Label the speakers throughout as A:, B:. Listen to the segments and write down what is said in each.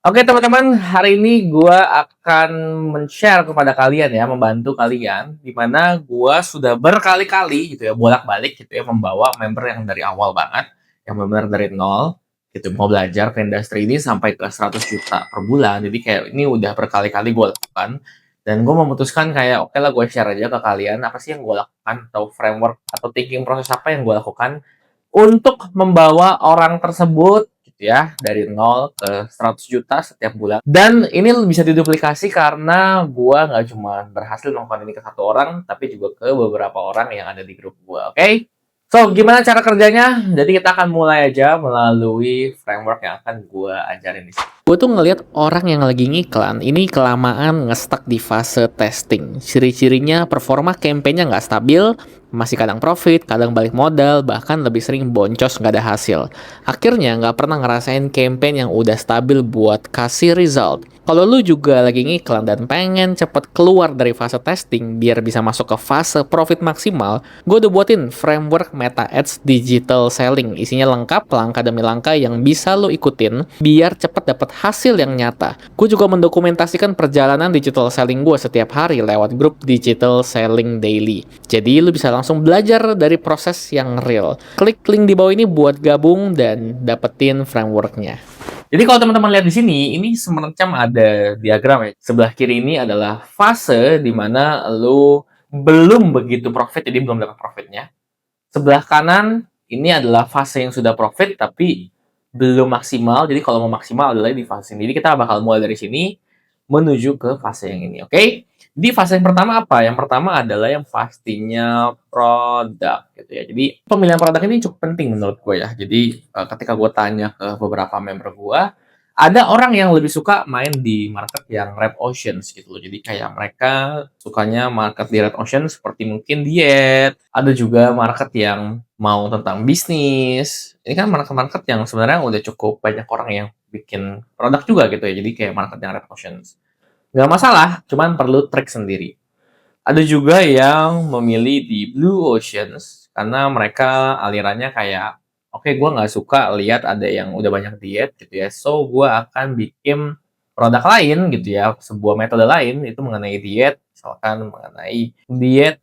A: Oke teman-teman, hari ini gue akan men-share kepada kalian ya, membantu kalian, di mana gue sudah berkali-kali gitu ya, bolak-balik gitu ya, membawa member yang dari awal banget, yang benar dari nol, gitu, mau belajar ke industri ini sampai ke 100 juta per bulan. Jadi kayak ini udah berkali-kali gue lakukan, dan gue memutuskan kayak, oke lah gue share aja ke kalian, apa sih yang gue lakukan, atau framework, atau thinking proses apa yang gue lakukan, untuk membawa orang tersebut gitu ya dari nol ke 100 juta setiap bulan. Dan ini bisa diduplikasi karena gua nggak cuma berhasil melakukan ini ke satu orang, tapi juga ke beberapa orang yang ada di grup gua. Oke? So, gimana cara kerjanya? Jadi kita akan mulai aja melalui framework yang akan gua ajarin di sini. Gue tuh ngelihat orang yang lagi ngiklan, ini kelamaan nge-stuck di fase testing. Ciri-cirinya performa campaign-nya nggak stabil, masih kadang profit, kadang balik modal, bahkan lebih sering boncos nggak ada hasil. Akhirnya nggak pernah ngerasain campaign yang udah stabil buat kasih result. Kalau lu juga lagi ngiklan dan pengen cepet keluar dari fase testing biar bisa masuk ke fase profit maksimal, gue udah buatin framework Meta Ads Digital Selling. Isinya lengkap, langkah demi langkah yang bisa lu ikutin biar cepet dapet hasil yang nyata. Gue juga mendokumentasikan perjalanan digital selling gue setiap hari lewat grup Digital Selling Daily. Jadi lu bisa langsung belajar dari proses yang real. Klik link di bawah ini buat gabung dan dapetin frameworknya. Jadi kalau teman-teman lihat di sini, ini semacam ada diagram ya. Sebelah kiri ini adalah fase di mana lu belum begitu profit, jadi belum dapat profitnya. Sebelah kanan ini adalah fase yang sudah profit tapi belum maksimal. Jadi kalau mau maksimal adalah di fase ini. Jadi kita bakal mulai dari sini menuju ke fase yang ini, oke? Di fase yang pertama apa? Yang pertama adalah yang pastinya produk gitu ya. Jadi pemilihan produk ini cukup penting menurut gue ya. Jadi ketika gue tanya ke beberapa member gue, ada orang yang lebih suka main di market yang red oceans gitu loh. Jadi kayak mereka sukanya market di red ocean seperti mungkin diet. Ada juga market yang mau tentang bisnis. Ini kan market-market yang sebenarnya udah cukup banyak orang yang bikin produk juga gitu ya. Jadi kayak market yang red oceans. Nggak masalah, cuman perlu trik sendiri. Ada juga yang memilih di Blue Oceans karena mereka alirannya kayak, oke, gue nggak suka lihat ada yang udah banyak diet gitu ya, so gue akan bikin produk lain gitu ya, sebuah metode lain itu mengenai diet, misalkan mengenai diet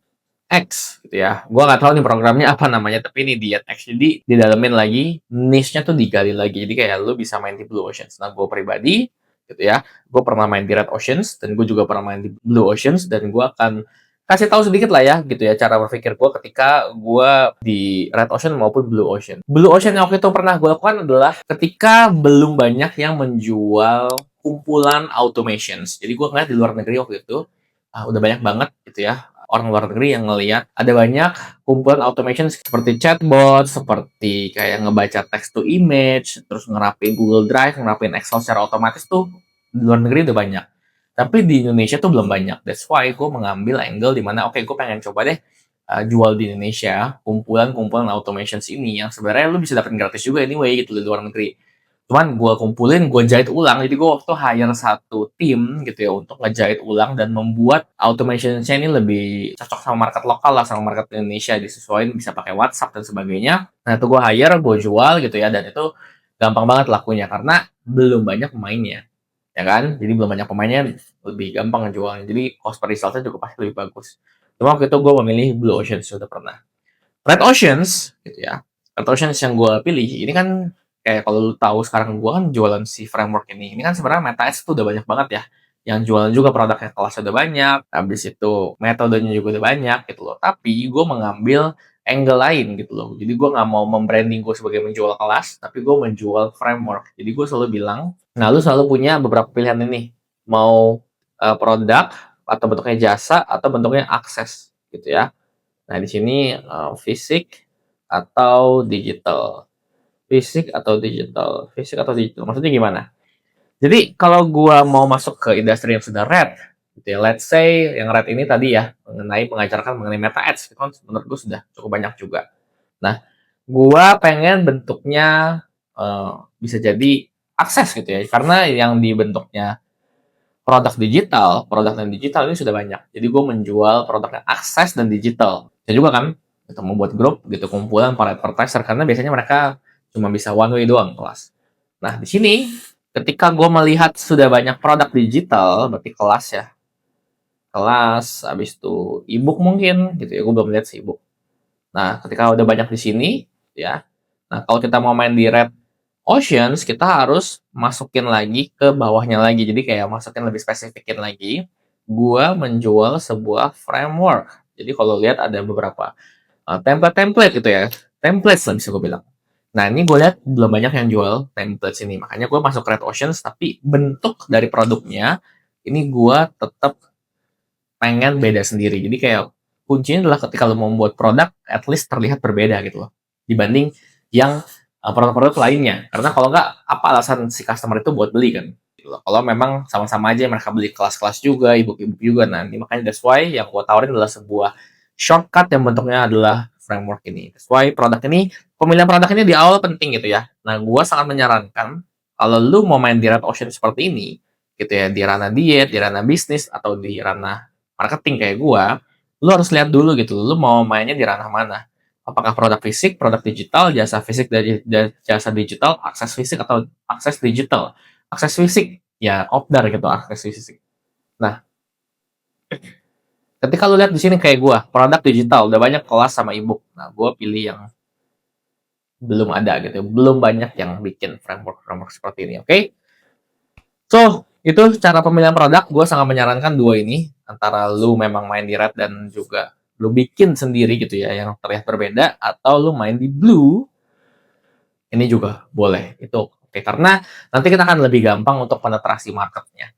A: X gitu ya. Gue nggak tahu nih programnya apa namanya, tapi ini diet X. Jadi didalemin lagi, niche-nya tuh digali lagi. Jadi kayak lu bisa main di Blue Oceans. Nah, gue pribadi gitu ya, gue pernah main di Red Oceans dan gue juga pernah main di Blue Oceans dan gue akan kasih tahu sedikit lah ya gitu ya cara berpikir gue ketika gue di Red Ocean maupun Blue Ocean. Blue Ocean yang waktu itu pernah gue lakukan adalah ketika belum banyak yang menjual kumpulan automations. Jadi gue ngeliat di luar negeri waktu itu udah banyak banget gitu ya orang luar negeri yang ngelihat ada banyak kumpulan automation seperti chatbot, seperti kayak ngebaca text to image, terus ngerapin Google Drive, ngerapin Excel secara otomatis tuh di luar negeri udah banyak. Tapi di Indonesia tuh belum banyak. That's why gue mengambil angle di mana oke, gue pengen coba deh jual di Indonesia kumpulan-kumpulan automations ini yang sebenarnya lu bisa dapetin gratis juga anyway gitu di luar negeri. Cuman gue kumpulin, gue jahit ulang. Jadi gue waktu hire satu tim gitu ya untuk ngejahit ulang dan membuat automation-nya ini lebih cocok sama market lokal lah, sama market Indonesia, disesuaikan bisa pakai WhatsApp dan sebagainya. Nah itu gue hire, gue jual gitu ya, dan itu gampang banget lakunya karena belum banyak pemainnya, ya kan? Jadi belum banyak pemainnya, lebih gampang ngejualnya. Jadi cost per resultnya juga pasti lebih bagus. Cuma waktu itu gue memilih Blue Ocean, sudah pernah. Red Oceans gitu ya. Red Oceans yang gue pilih ini kan kayak kalau lu tahu sekarang gue kan jualan si framework ini. Ini kan sebenarnya Meta Ads tuh udah banyak banget ya. Yang jualan juga produknya kelasnya udah banyak. Habis itu metodenya juga udah banyak gitu loh. Tapi gue mengambil angle lain gitu loh. Jadi gue nggak mau membranding gue sebagai menjual kelas, tapi gue menjual framework. Jadi gue selalu bilang, nah lu selalu punya beberapa pilihan ini. Mau produk atau bentuknya jasa atau bentuknya akses gitu ya. Nah, di sini fisik atau digital. Fisik atau digital. Fisik atau digital. Maksudnya gimana? Jadi kalau gua mau masuk ke industri yang sudah red, gitu ya. Let's say yang red ini tadi ya mengenai mengajarkan mengenai meta ads, itu kan menurut gua sudah cukup banyak juga. Nah, gua pengen bentuknya bisa jadi akses gitu ya, karena yang dibentuknya produk dan digital ini sudah banyak. Jadi gue menjual produknya akses dan digital. Saya juga kan kita membuat grup gitu kumpulan para advertiser karena biasanya mereka cuma bisa one way doang kelas. Nah di sini Ketika gue melihat sudah banyak produk digital, berarti kelas ya, kelas, habis itu e-book mungkin gitu ya, gue belum lihat sih e-book. Nah, ketika udah banyak di sini, ya, nah kalau kita mau main di Red Oceans, kita harus masukin lagi ke bawahnya lagi. Jadi kayak masukin lebih spesifikin lagi. Gua menjual sebuah framework. Jadi kalau lihat ada beberapa template-template gitu ya. Templates lah bisa gue bilang. Nah ini gue lihat belum banyak yang jual templates ini. Makanya gue masuk Red Oceans, tapi bentuk dari produknya ini gue tetap pengen beda sendiri. Jadi kayak kuncinya adalah ketika lo mau membuat produk, at least terlihat berbeda gitu loh. Dibanding yang produk-produk lainnya. Karena kalau nggak, apa alasan si customer itu buat beli kan? Gitu loh. Kalau memang sama-sama aja mereka beli kelas-kelas juga, ebook-ebook juga. Nah, ini makanya that's why yang gue tawarin adalah sebuah shortcut yang bentuknya adalah framework ini. That's why produk ini, pemilihan produk ini di awal penting gitu ya. Nah, gue sangat menyarankan kalau lu mau main di red ocean seperti ini, gitu ya, di ranah diet, di ranah bisnis, atau di ranah marketing kayak gua, lu harus lihat dulu gitu, lu mau mainnya di ranah mana. Apakah produk fisik, produk digital, jasa fisik dari jasa digital, akses fisik atau akses digital. Akses fisik ya opdar gitu akses fisik. Nah, ketika lu lihat di sini kayak gua, produk digital udah banyak kelas sama ebook. Nah, gua pilih yang belum ada gitu, belum banyak yang bikin framework seperti ini, oke? So, itu cara pemilihan produk. Gue sangat menyarankan dua ini. Antara lu memang main di red dan juga lu bikin sendiri gitu ya, yang terlihat berbeda. Atau lu main di blue, ini juga boleh. Itu oke. Karena nanti kita akan lebih gampang untuk penetrasi marketnya.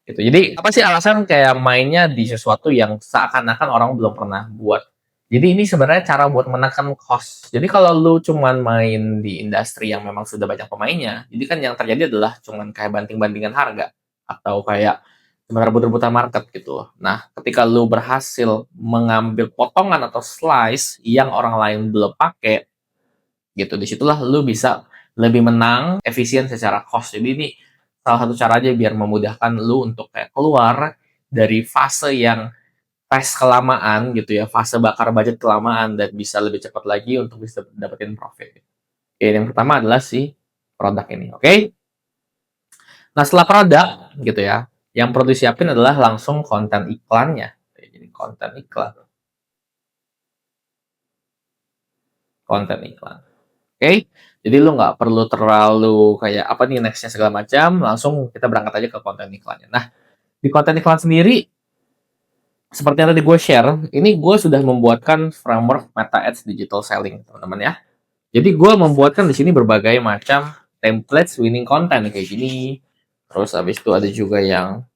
A: Gitu. Jadi, apa sih alasan kayak mainnya di sesuatu yang seakan-akan orang belum pernah buat. Jadi ini sebenarnya cara buat menekan cost. Jadi kalau lu cuman main di industri yang memang sudah banyak pemainnya, jadi kan yang terjadi adalah cuman kayak banting-bantingan harga atau kayak cuma rebut-rebutan market gitu. Nah, ketika lu berhasil mengambil potongan atau slice yang orang lain belum pakai, gitu, disitulah lu bisa lebih menang, efisien secara cost. Jadi ini salah satu cara aja biar memudahkan lu untuk kayak keluar dari fase yang tes kelamaan gitu ya, fase bakar budget kelamaan dan bisa lebih cepat lagi untuk bisa dapetin profit. Oke, yang pertama adalah si produk ini, oke? Nah, setelah produk gitu ya, yang perlu disiapin adalah langsung konten iklannya. Jadi konten iklan, konten iklan. Oke? Jadi lu nggak perlu terlalu kayak apa nih nextnya segala macam, langsung kita berangkat aja ke konten iklannya. Nah, di konten iklan sendiri seperti yang tadi gue share, ini gue sudah membuatkan framework Meta Ads Digital Selling, teman-teman ya. Jadi gue membuatkan di sini berbagai macam templates winning content kayak gini. Terus habis itu ada juga yang,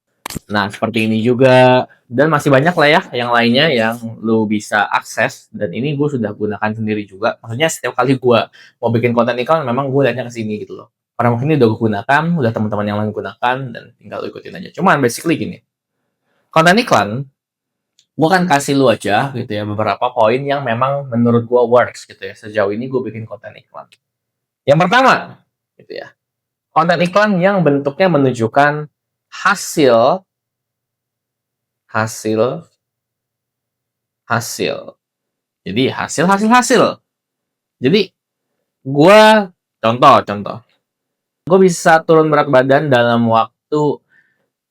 A: nah seperti ini juga. Dan masih banyak lah ya yang lainnya yang lu bisa akses. Dan ini gue sudah gunakan sendiri juga. Maksudnya setiap kali gue mau bikin konten iklan, memang gue liatnya ke sini gitu loh. Framework ini udah gue gunakan, udah teman-teman yang lain gunakan, dan tinggal lu ikutin aja. Cuman basically gini, konten iklan gue kan kasih lu aja gitu ya beberapa poin yang memang menurut gue works gitu ya sejauh ini gue bikin konten iklan. Yang pertama gitu ya, konten iklan yang bentuknya menunjukkan hasil hasil hasil jadi hasil. Jadi gue contoh gue bisa turun berat badan dalam waktu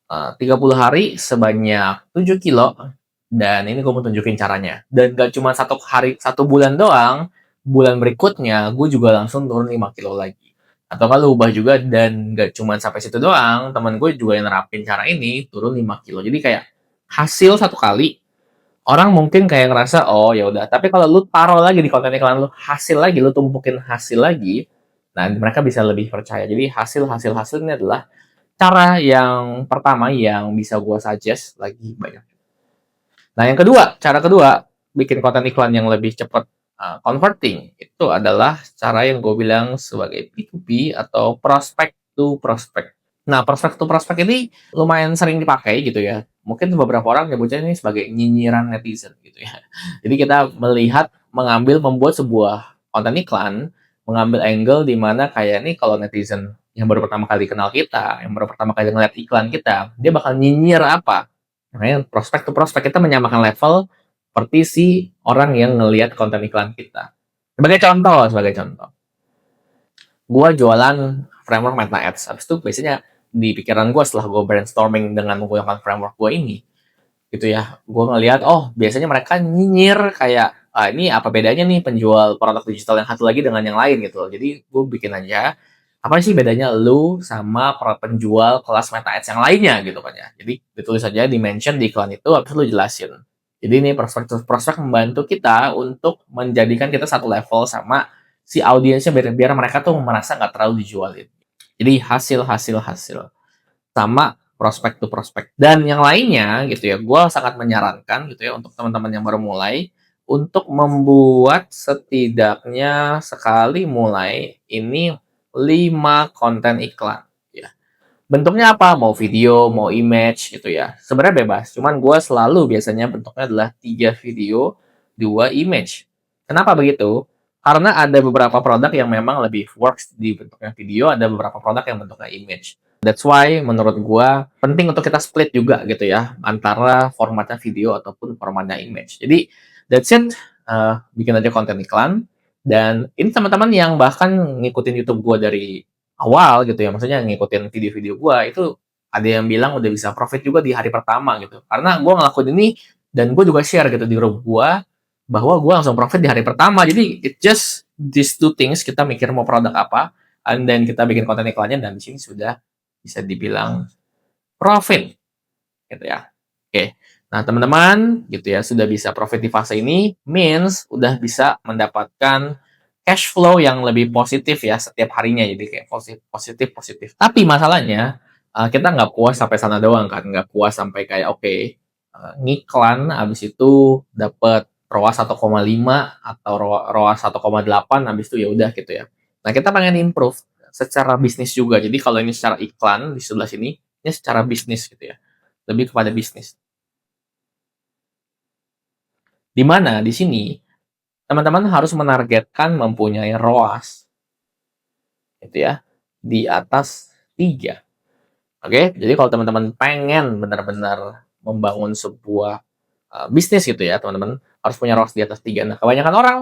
A: 30 hari sebanyak 7 kilo. Dan ini gue mau tunjukin caranya. Dan gak cuma satu hari, satu bulan doang, bulan berikutnya gue juga langsung turun 5 kilo lagi. Atau kalau ubah juga dan gak cuma sampai situ doang, teman gue juga yang nerapin cara ini turun 5 kilo. Jadi kayak hasil satu kali, orang mungkin kayak ngerasa, oh ya udah. Tapi kalau lu taruh lagi di konten iklan lu, hasil lagi, lu tumpukin hasil lagi, nah mereka bisa lebih percaya. Jadi hasil ini adalah cara yang pertama yang bisa gue suggest lagi banyak. Nah, yang kedua, cara kedua, bikin konten iklan yang lebih cepat converting, itu adalah cara yang gue bilang sebagai P2P atau prospect to prospect. Nah, prospect to prospect ini lumayan sering dipakai gitu ya. Mungkin beberapa orang nyebutnya ini sebagai nyinyiran netizen gitu ya. Jadi kita melihat, membuat sebuah konten iklan, mengambil angle di mana kayak nih kalau netizen yang baru pertama kali kenal kita, yang baru pertama kali ngeliat iklan kita, dia bakal nyinyir apa? Makanya prospek to prospek kita menyamakan level seperti si orang yang ngelihat konten iklan kita. Sebagai contoh, gua jualan framework Meta Ads. Habis itu biasanya di pikiran gue setelah gue brainstorming dengan menggunakan framework gue ini, gitu ya, gue ngelihat, oh biasanya mereka nyinyir kayak, ini apa bedanya nih penjual produk digital yang satu lagi dengan yang lain gitu. Jadi gue bikin aja, apa sih bedanya lu sama penjual kelas Meta Ads yang lainnya gitu kan ya. Jadi ditulis aja, di mention di iklan itu, habis itu lu jelasin. Jadi ini prospek membantu kita untuk menjadikan kita satu level sama si audiensnya, biar mereka tuh merasa nggak terlalu dijualin. Jadi hasil sama prospek to prospek. Dan yang lainnya gitu ya, gue sangat menyarankan gitu ya untuk teman-teman yang baru mulai untuk membuat setidaknya sekali mulai ini 5 konten iklan. Ya. Bentuknya apa? Mau video, mau image gitu ya. Sebenarnya bebas. Cuman gue selalu biasanya bentuknya adalah 3 video, 2 image. Kenapa begitu? Karena ada beberapa produk yang memang lebih works di bentuknya video, ada beberapa produk yang bentuknya image. That's why menurut gua penting untuk kita split juga gitu ya, antara formatnya video ataupun formatnya image. Jadi that's it, bikin aja konten iklan. Dan ini teman-teman yang bahkan ngikutin YouTube gua dari awal gitu ya, maksudnya ngikutin video-video gua, itu ada yang bilang udah bisa profit juga di hari pertama gitu. Karena gua ngelakuin ini dan gue juga share gitu di grup gua bahwa gue langsung profit di hari pertama. Jadi it just these two things, kita mikir mau produk apa, and then kita bikin konten iklannya, dan di sini sudah bisa dibilang profit gitu ya. Oke. Nah, teman-teman gitu ya, sudah bisa profit di fase ini means udah bisa mendapatkan cash flow yang lebih positif ya setiap harinya. Jadi kayak positif. Tapi masalahnya kita nggak puas sampai sana doang kan, nggak puas sampai kayak oke, ngiklan abis itu dapat ROAS 1,5 atau ROAS 1,8, habis itu ya udah gitu ya. Nah, kita pengen improve secara bisnis juga. Jadi kalau ini secara iklan di sebelah sini, ini secara bisnis gitu ya. Lebih kepada bisnis. Di mana di sini teman-teman harus menargetkan mempunyai ROAS gitu ya di atas 3. Oke, jadi kalau teman-teman pengen benar-benar membangun sebuah bisnis gitu ya, teman-teman harus punya ROAS di atas 3. Nah, kebanyakan orang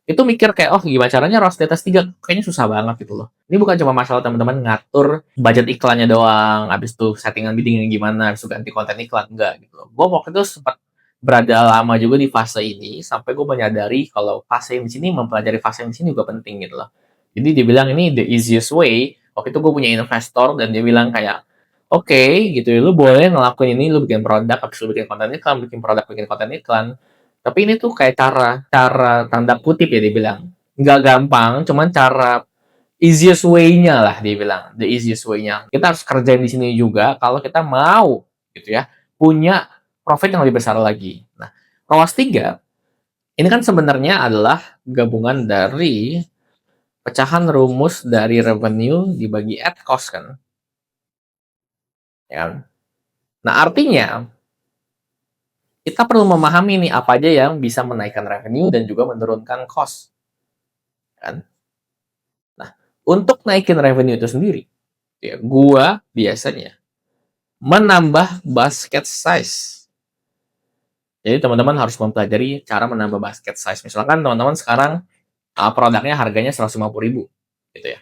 A: itu mikir kayak, oh gimana caranya ROAS di atas 3? Kayaknya susah banget gitu loh. Ini bukan cuma masalah teman-teman ngatur budget iklannya doang, habis itu settingan biddingnya gimana, habis itu ganti konten iklan, enggak gitu loh. Gue waktu itu sempat berada lama juga di fase ini, sampai gue menyadari kalau fase yang di sini, mempelajari fase yang di sini juga penting gitu loh. Jadi dia bilang ini the easiest way. Waktu itu gue punya investor dan dia bilang kayak, oke, gitu ya, lu boleh ngelakuin ini, lu bikin produk, habis lu bikin konten iklan, bikin produk, bikin konten iklan. Tapi ini tuh kayak cara tanda kutip ya, dibilang. Nggak gampang, cuman cara easiest way-nya lah, dia bilang. The easiest way-nya. Kita harus kerjain di sini juga kalau kita mau, gitu ya, punya profit yang lebih besar lagi. Nah, ROAS 3, ini kan sebenarnya adalah gabungan dari pecahan rumus dari revenue dibagi ad cost kan. Ya. Nah, artinya kita perlu memahami nih apa aja yang bisa menaikkan revenue dan juga menurunkan cost. Kan? Nah, untuk naikin revenue itu sendiri, ya, gua biasanya menambah basket size. Jadi teman-teman harus mempelajari cara menambah basket size. Misalkan teman-teman sekarang produknya harganya 150.000 gitu ya.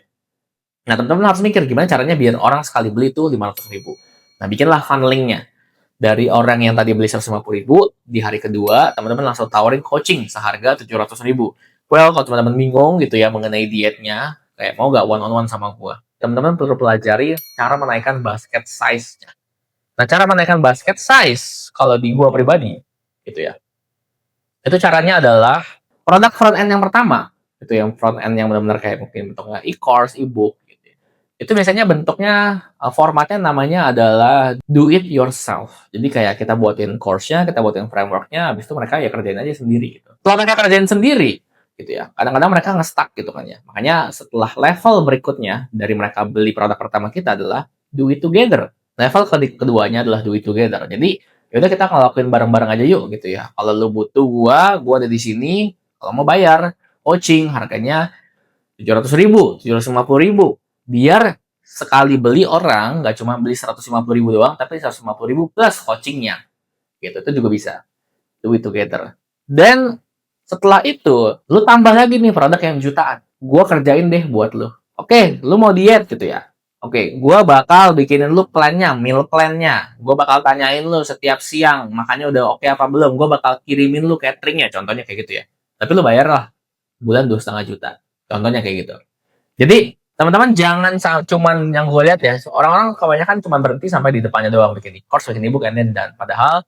A: Nah, teman-teman harus mikir gimana caranya biar orang sekali beli itu 500.000. Nah, bikinlah funnelingnya. Dari orang yang tadi beli 150.000, di hari kedua, teman-teman langsung tawarin coaching seharga 700.000. Well, kalau teman-teman bingung gitu ya mengenai dietnya, kayak mau gak one-on-one sama gue? Teman-teman perlu pelajari cara menaikkan basket size-nya. Nah, cara menaikkan basket size, kalau di gue pribadi, gitu ya, itu caranya adalah produk front end yang pertama, itu yang front end yang benar-benar kayak mungkin bentuknya e-course, e-book, gitu. Itu biasanya bentuknya, formatnya namanya adalah do it yourself. Jadi kayak kita buatin course-nya, kita buatin framework-nya, habis itu mereka ya kerjain aja sendiri gitu. Setelah mereka kerjain sendiri, gitu ya, kadang-kadang mereka nge-stuck gitu kan ya. Makanya setelah level berikutnya dari mereka beli produk pertama kita adalah do it together. Level keduanya adalah do it together. Jadi yaudah kita ngelakuin bareng-bareng aja yuk gitu ya. Kalau lu butuh gua ada di sini. Kalau mau bayar coaching harganya 700.000, 750.000. Biar sekali beli orang nggak cuma beli 150.000 doang, tapi 150.000 plus coachingnya. Gitu, itu juga bisa. Do it together. Dan setelah itu, lu tambah lagi nih produk yang jutaan. Gua kerjain deh buat lu. Oke, lu mau diet gitu ya. Oke, gua bakal bikinin lu plannya, meal plannya. Gua bakal tanyain lu setiap siang, makannya udah oke apa belum. Gua bakal kirimin lu cateringnya, contohnya kayak gitu ya. Tapi lu bayar lah, bulan 2,5 juta. Contohnya kayak gitu. Jadi, teman-teman jangan cuman yang gue lihat ya, orang-orang kebanyakan cuma berhenti sampai di depannya doang bikin e-course, bikin ebook, dan padahal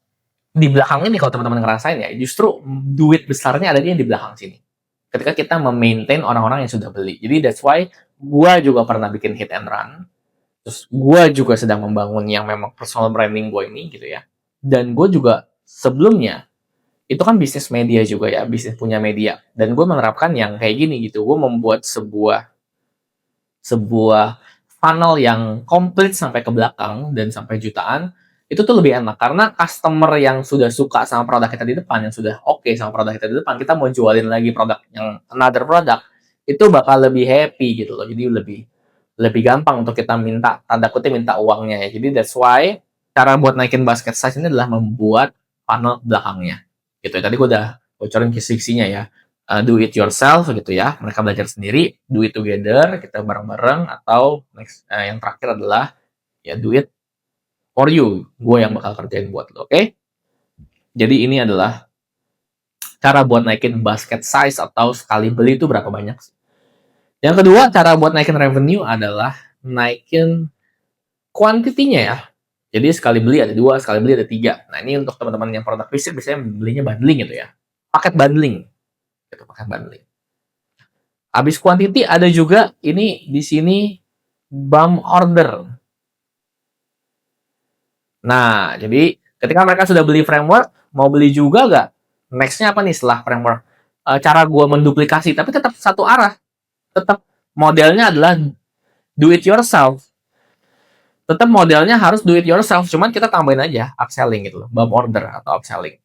A: di belakang ini kalau teman-teman ngerasain ya, justru duit besarnya ada di belakang sini. Ketika kita memaintain orang-orang yang sudah beli. Jadi that's why gue juga pernah bikin hit and run. Terus gue juga sedang membangun yang memang personal branding gue ini gitu ya. Dan gue juga sebelumnya itu kan bisnis media juga ya, bisnis punya media. Dan gue menerapkan yang kayak gini gitu. Gue membuat sebuah sebuah funnel yang komplit sampai ke belakang dan sampai jutaan, itu tuh lebih enak karena customer yang sudah suka sama produk kita di depan, yang sudah oke sama produk kita di depan, kita mau jualin lagi produk yang another produk, itu bakal lebih happy gitu loh. Jadi lebih lebih gampang untuk kita minta, tanda kutip minta uangnya ya. Jadi that's why cara buat naikin basket size ini adalah membuat funnel belakangnya. Gitu ya. Tadi gue udah bocorin kisi-kisinya ya. Do it yourself gitu ya, mereka belajar sendiri, do it together, kita bareng-bareng, atau next yang terakhir adalah ya do it for you, gue yang bakal kerjain buat lo, oke? Jadi ini adalah cara buat naikin basket size atau sekali beli itu berapa banyak. Yang kedua, cara buat naikin revenue adalah naikin kuantitinya ya. Jadi sekali beli ada 2, sekali beli ada 3. Nah ini untuk teman-teman yang produk fisik biasanya belinya bundling gitu ya, paket bundling, gitu, paket bundling. Habis quantity ada juga ini di sini bump order. Nah, jadi ketika mereka sudah beli framework, mau beli juga nggak? Nextnya apa nih setelah framework? Cara gue menduplikasi, tapi tetap satu arah. Tetap modelnya adalah do it yourself. Tetap modelnya harus do it yourself, cuman kita tambahin aja upselling gitu loh, bump order atau upselling.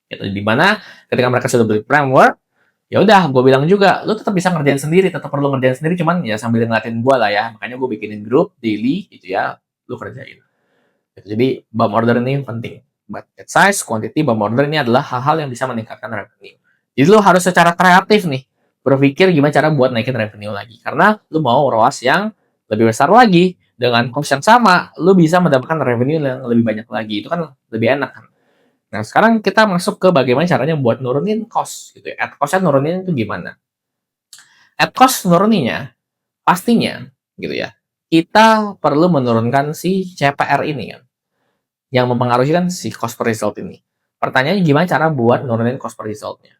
A: Gitu. Dimana ketika mereka sudah beli framework, ya udah gue bilang juga lu tetap bisa ngerjain sendiri, tetap perlu ngerjain sendiri, cuman ya sambil ngeliatin gue lah ya, makanya gue bikinin grup daily gitu ya, lu kerjain gitu. Jadi bump order ini penting, basket size, quantity, bump order ini adalah hal-hal yang bisa meningkatkan revenue. Jadi lu harus secara kreatif nih berpikir gimana cara buat naikin revenue lagi, karena lu mau ROAS yang lebih besar lagi dengan cost yang sama, lu bisa mendapatkan revenue yang lebih banyak lagi, itu kan lebih enak kan. Nah, sekarang kita masuk ke bagaimana caranya buat nurunin cost gitu ya. Ad cost-nya nurunin itu gimana? Ad cost nuruninya pastinya gitu ya. Kita perlu menurunkan si CPR ini kan, yang mempengaruhi kan si cost per result ini. Pertanyaannya gimana cara buat nurunin cost per resultnya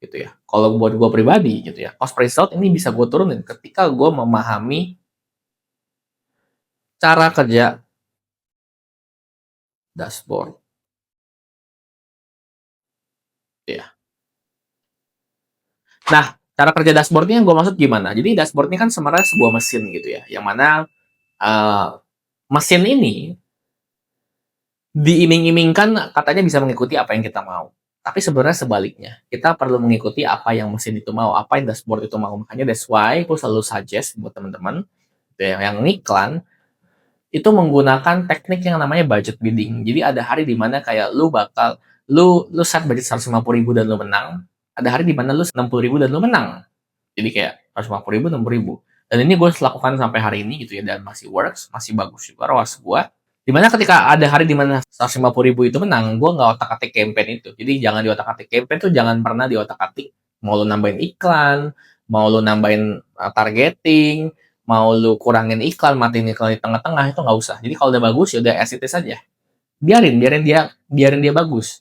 A: gitu ya. Kalau buat gue pribadi gitu ya, cost per result ini bisa gue turunin ketika gue memahami cara kerja dashboard ya. Nah, cara kerja dashboardnya yang gue maksud gimana? Jadi dashboard ini kan sebenarnya sebuah mesin gitu ya, yang mana mesin ini diiming-imingkan katanya bisa mengikuti apa yang kita mau. Tapi sebenarnya sebaliknya, kita perlu mengikuti apa yang mesin itu mau, apa yang dashboard itu mau. Makanya that's why aku selalu suggest buat teman-teman yang iklan itu menggunakan teknik yang namanya budget bidding. Jadi ada hari di mana kayak lu set budget 150.000 dan lu menang. Ada hari di mana lu 60.000 dan lu menang. Jadi kayak 150.000, 60.000. Dan ini gue lakukan sampai hari ini gitu ya, dan masih works, masih bagus juga ROAS gue. Dimana ketika ada hari dimana 150.000 itu menang, gue nggak otak-atik campaign itu. Jadi jangan di otak-atik campaign tuh, jangan pernah di otak-atik. Mau lu nambahin iklan, mau lu nambahin targeting, mau lu kurangin iklan, matiin iklan di tengah-tengah, itu nggak usah. Jadi kalau udah bagus ya udah as it is aja. Biarin dia bagus.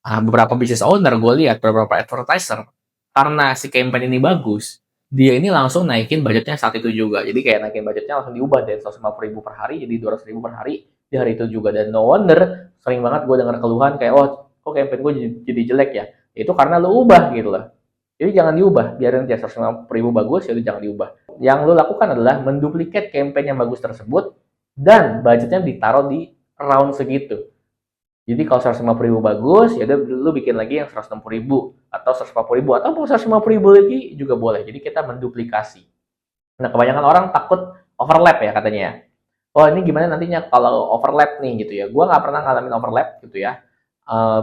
A: Beberapa business owner gue lihat, beberapa advertiser, karena si campaign ini bagus, dia ini langsung naikin budgetnya saat itu juga. Jadi kayak naikin budgetnya langsung diubah dari 150.000 per hari jadi 200.000 per hari di hari itu juga. Dan no wonder sering banget gue denger keluhan kayak, oh kok campaign gue jadi jelek ya. Itu karena lu ubah gitu loh. Jadi jangan diubah, biarin aja 150.000 bagus, jadi jangan diubah. Yang lu lakukan adalah menduplikat campaign yang bagus tersebut dan budgetnya ditaruh di round segitu. Jadi kalau 150.000 bagus, ya udah lu bikin lagi yang 160.000 atau 140.000 atau mau 150.000 lagi juga boleh. Jadi kita menduplikasi. Nah, kebanyakan orang takut overlap ya katanya ya. Oh ini gimana nantinya kalau overlap nih gitu ya. Gua nggak pernah ngalamin overlap gitu ya.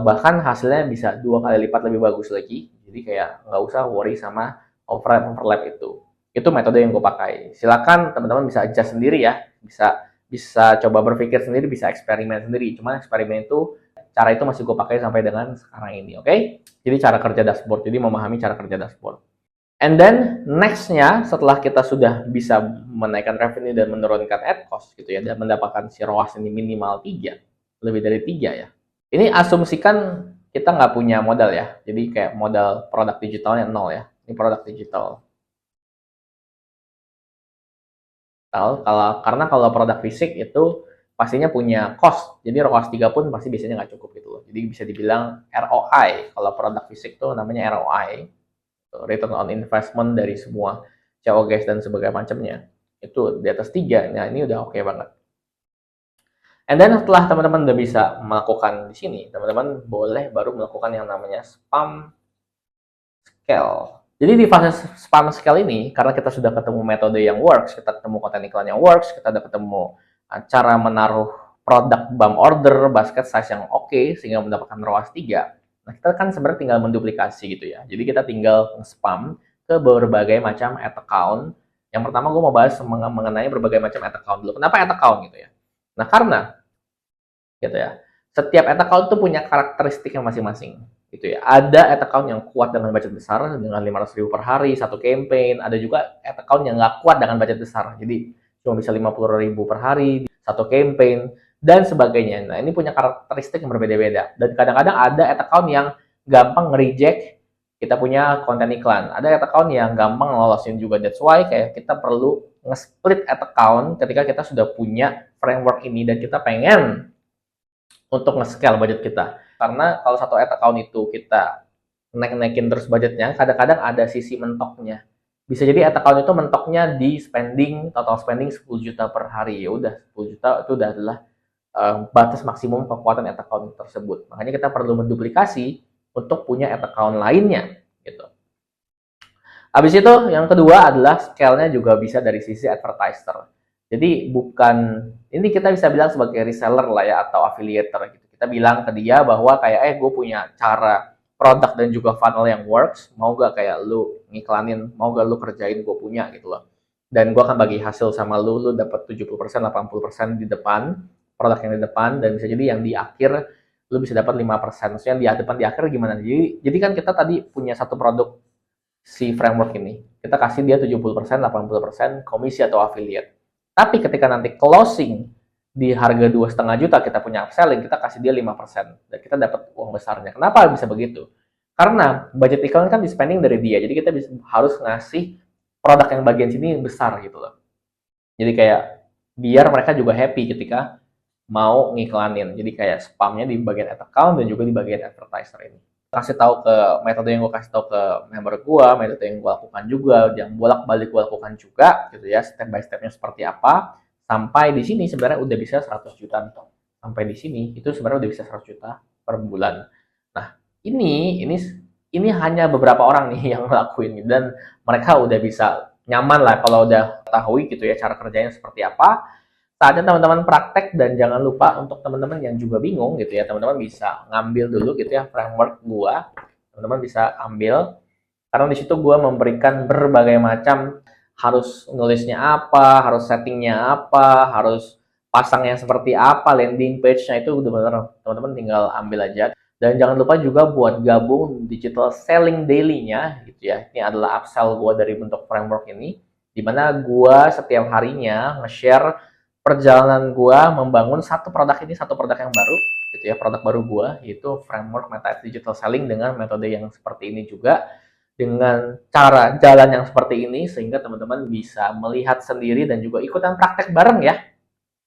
A: Bahkan hasilnya bisa 2 kali lipat lebih bagus lagi. Jadi kayak nggak usah worry sama overlap itu. Itu metode yang gue pakai. Silakan teman-teman bisa adjust sendiri ya, bisa coba berpikir sendiri, bisa eksperimen sendiri. Cuman eksperimen itu, cara itu masih gue pakai sampai dengan sekarang ini, oke? Jadi cara kerja dashboard, jadi memahami cara kerja dashboard. And then next-nya, setelah kita sudah bisa menaikkan revenue dan menurunkan ad cost gitu ya, dan mendapatkan si ROAS ini minimal 3, lebih dari 3 ya. Ini asumsikan kita nggak punya modal ya, jadi kayak modal produk digitalnya 0 ya. Ini produk digital. Karena kalau produk fisik itu pastinya punya cost, jadi ROAS 3 pun pasti biasanya nggak cukup gitu loh. Jadi bisa dibilang ROI, kalau produk fisik tuh namanya ROI, return on investment dari semua COGS dan sebagainya macamnya, itu di atas 3. Nah, ini udah oke banget. And then setelah teman-teman udah bisa melakukan di sini, teman-teman boleh baru melakukan yang namanya spam scale. Jadi di fase spam scale ini, karena kita sudah ketemu metode yang works, kita ketemu konten iklan yang works, kita udah ketemu cara menaruh produk BAM order, basket size yang oke, sehingga mendapatkan ROAS 3. Nah, kita kan sebenarnya tinggal menduplikasi gitu ya. Jadi kita tinggal spam ke berbagai macam ad account. Yang pertama gue mau bahas mengenai berbagai macam ad account dulu. Kenapa ad account gitu ya? Nah, karena gitu ya, setiap ad account itu punya karakteristiknya masing-masing gitu ya. Ada ad account yang kuat dengan budget besar dengan 500.000 per hari satu campaign, ada juga ad account yang nggak kuat dengan budget besar, jadi cuma bisa 50.000 per hari satu campaign dan sebagainya. Nah, ini punya karakteristik yang berbeda-beda, dan kadang-kadang ada ad account yang gampang nge-reject kita punya konten iklan, ada ad account yang gampang lolosin juga. That's why kayak kita perlu nge-split ad account ketika kita sudah punya framework ini dan kita pengen untuk nge-scale budget kita. Karena kalau satu ad account itu kita naik-naikin terus budgetnya, kadang-kadang ada sisi mentoknya. Bisa jadi ad account itu mentoknya di spending, total spending 10 juta per hari. Ya udah, 10 juta itu udah adalah batas maksimum kekuatan ad account tersebut. Makanya kita perlu menduplikasi untuk punya ad account lainnya gitu. Habis itu yang kedua adalah scale-nya juga bisa dari sisi advertiser. Jadi bukan, ini kita bisa bilang sebagai reseller lah ya, atau affiliator gitu. Kita bilang ke dia bahwa kayak gue punya cara produk dan juga funnel yang works, mau gak kayak lu ngiklanin, mau gak lu kerjain gue punya gitu loh. Dan gue akan bagi hasil sama lu dapat 70%, 80% di depan, produk yang di depan, dan bisa jadi yang di akhir lu bisa dapat 5%. Maksudnya yang di depan, di akhir gimana? Jadi kan kita tadi punya satu produk si framework ini. Kita kasih dia 70%, 80% komisi atau affiliate. Tapi ketika nanti closing di harga 2,5 juta kita punya upselling, kita kasih dia 5% dan kita dapat uang besarnya. Kenapa bisa begitu? Karena budget iklan kan di spending dari dia, jadi kita harus ngasih produk yang bagian sini besar gitu loh. Jadi kayak biar mereka juga happy ketika mau ngiklanin. Jadi kayak spamnya di bagian ad account dan juga di bagian advertiser ini. Kasih tahu ke metode yang gue kasih tahu ke member gue, metode yang gue lakukan juga, yang bolak-balik gue lakukan juga gitu ya, step by stepnya seperti apa, sampai di sini sebenarnya udah bisa 100 juta. Sampai di sini itu sebenarnya udah bisa 100 juta per bulan. Nah, ini hanya beberapa orang nih yang ngelakuin dan mereka udah bisa nyaman lah kalau udah ketahui gitu ya cara kerjanya seperti apa. Saatnya teman-teman praktek, dan jangan lupa untuk teman-teman yang juga bingung gitu ya, teman-teman bisa ngambil dulu gitu ya framework gua. Teman-teman bisa ambil karena di situ gua memberikan berbagai macam, harus nulisnya apa, harus settingnya apa, harus pasangnya seperti apa, landing page-nya itu udah bener teman-teman tinggal ambil aja. Dan jangan lupa juga buat gabung digital selling daily-nya gitu ya. Ini adalah upsell gua dari bentuk framework ini, dimana gua setiap harinya nge-share perjalanan gua membangun satu produk yang baru gitu ya, produk baru gua yaitu framework Meta Digital Selling dengan metode yang seperti ini juga, dengan cara jalan yang seperti ini, sehingga teman-teman bisa melihat sendiri dan juga ikutan praktek bareng ya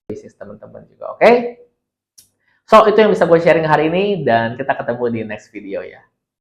A: bisnis teman-teman juga. Oke, so itu yang bisa gue sharing hari ini dan kita ketemu di next video ya.